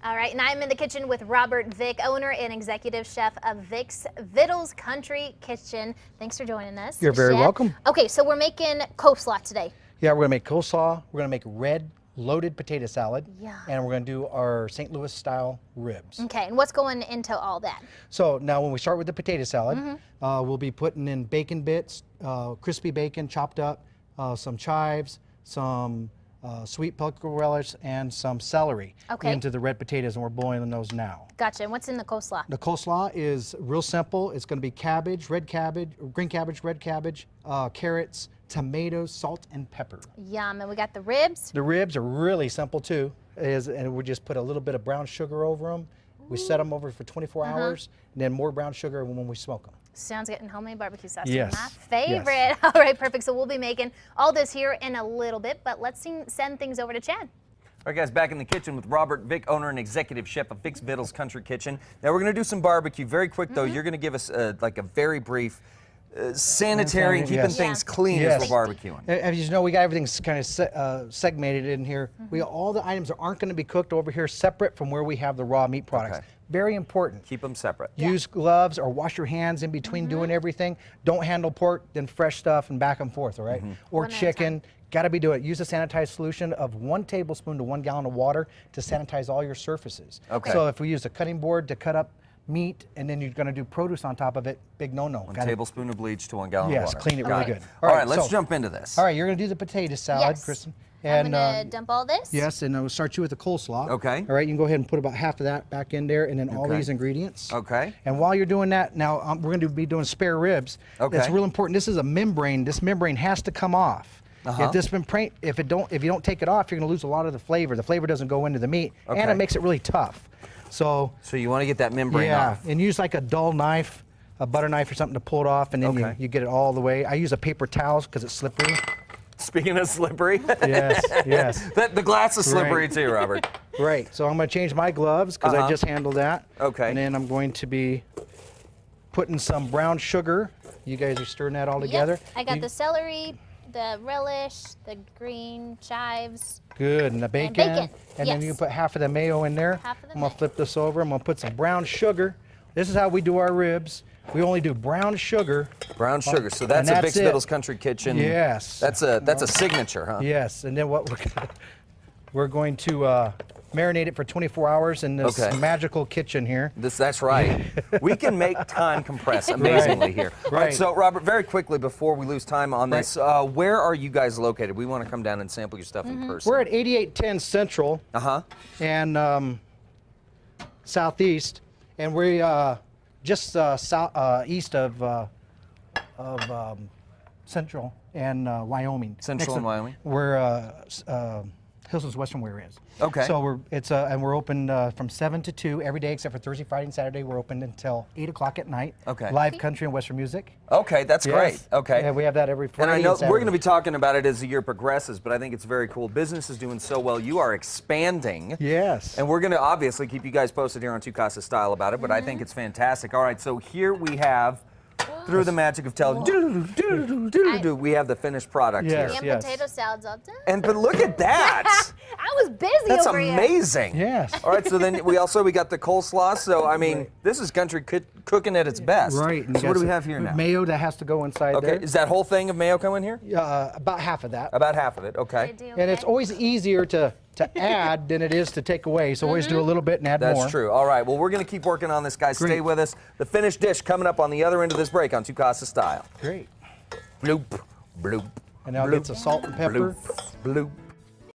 All right, and I'm in the kitchen with Robert Vick, owner and executive chef of Vicks Vittles Country Kitchen. Thanks for joining us. You're very welcome. Okay, so we're making coleslaw today. Yeah, we're gonna make coleslaw. We're gonna make red loaded potato salad. Yeah. And we're gonna do our St. Louis style ribs. Okay, and what's going into all that? So now when we start with the potato salad, we'll be putting in bacon bits, crispy bacon chopped up, some chives, some sweet pumpkin relish, and some celery into the red potatoes, and we're boiling those now. Gotcha, and what's in the coleslaw? The coleslaw is real simple. It's gonna be cabbage, red cabbage, green cabbage, red cabbage, carrots, tomatoes, salt, and pepper. Yum, and we got the ribs. The ribs are really simple too, and we just put a little bit of brown sugar over them. We set them over for 24 hours, and then more brown sugar when we smoke them. Sounds good, and homemade barbecue sauce. Yes. My favorite. Yes. All right, perfect. So we'll be making all this here in a little bit, but let's send things over to Chad. All right, guys, back in the kitchen with Robert Vick, owner and executive chef of Vicks Vittles Country Kitchen. Now we're going to do some barbecue. Very quick, though, you're going to give us like a very brief sanitary and keeping things clean as we're barbecuing. As you know, we got everything kind of segmented in here. All the items aren't going to be cooked over here separate from where we have the raw meat products. Very important. Keep them separate. Use gloves or wash your hands in between doing everything. Don't handle pork, then fresh stuff and back and forth, all right? Or One at a chicken. Got to be doing it. Use a sanitized solution of 1 tablespoon to 1 gallon of water to sanitize all your surfaces. Okay. So if we use a cutting board to cut up meat and then you're going to do produce on top of it, big no-no. 1 tablespoon of bleach to 1 gallon of water. Yes, clean it really good. All right, let's jump into this. All right, you're going to do the potato salad, Kristen. I'm going to dump all this? Yes, and I'll start you with the coleslaw. Okay. All right, you can go ahead and put about half of that back in there, and then all these ingredients. Okay. And while you're doing that, now we're going to be doing spare ribs. Okay. It's real important. This is a membrane. This membrane has to come off. If this membrane, if you don't take it off, you're going to lose a lot of the flavor. The flavor doesn't go into the meat, and it makes it really tough. So you want to get that membrane off. Yeah, and use like a dull knife, a butter knife or something to pull it off, and then you get it all the way. I use a paper towel because it's slippery. Speaking of slippery. Yes, yes. The glass is slippery too, Robert. Right, so I'm going to change my gloves because I just handled that. Okay. And then I'm going to be putting some brown sugar. You guys are stirring that all together. Yep. I got the celery, the relish, the green chives. Good, and the bacon. And then you yes. put half of the mayo in there. Half of the I'm going to flip this over. I'm going to put some brown sugar. This is how we do our ribs. We only do brown sugar. Brown sugar. So that's a Vicks Vittles Country Kitchen. Yes. That's a signature, huh? Yes. And then what we're going to marinate it for 24 hours in this magical kitchen here. That's right. We can make time compress amazingly here. Right. So Robert, very quickly before we lose time on this, where are you guys located? We want to come down and sample your stuff in person. We're at 8810 Central. And Southeast, and we're just east of Central and Wyoming. Central and Wyoming. Where Hillson's Western Wear is. Okay. So we're open from 7 to 2 every day except for Thursday, Friday, and Saturday. We're open until 8 o'clock at night. Okay. Live country and Western music. Okay, that's great. Okay. Yeah, we have that every Friday. And I know and Saturday. we're going to be talking about it as the year progresses, but I think it's very cool. Business is doing so well. You are expanding. Yes. And we're going to obviously keep you guys posted here on Two Casa Style about it, but I think it's fantastic. All right, so here we have, through the magic of television, we have the finished product here. And potato salad's all done. But look at that. I was busy That's over here. amazing. Yes. All right, so then we got the coleslaw. So, I mean, this is country cooking at its best. Right. So what do we have here now? Mayo that has to go inside there. Okay, is that whole thing of mayo coming here? About half of that. About half of it, okay. And it's always easier to add than it is to take away. So always do a little bit and add more. That's true. All right, well, we're going to keep working on this, guys. Stay with us. The finished dish coming up on the other end of this break on Two Casa Style. Great. Bloop, bloop. And now get some salt and pepper. Bloop, bloop.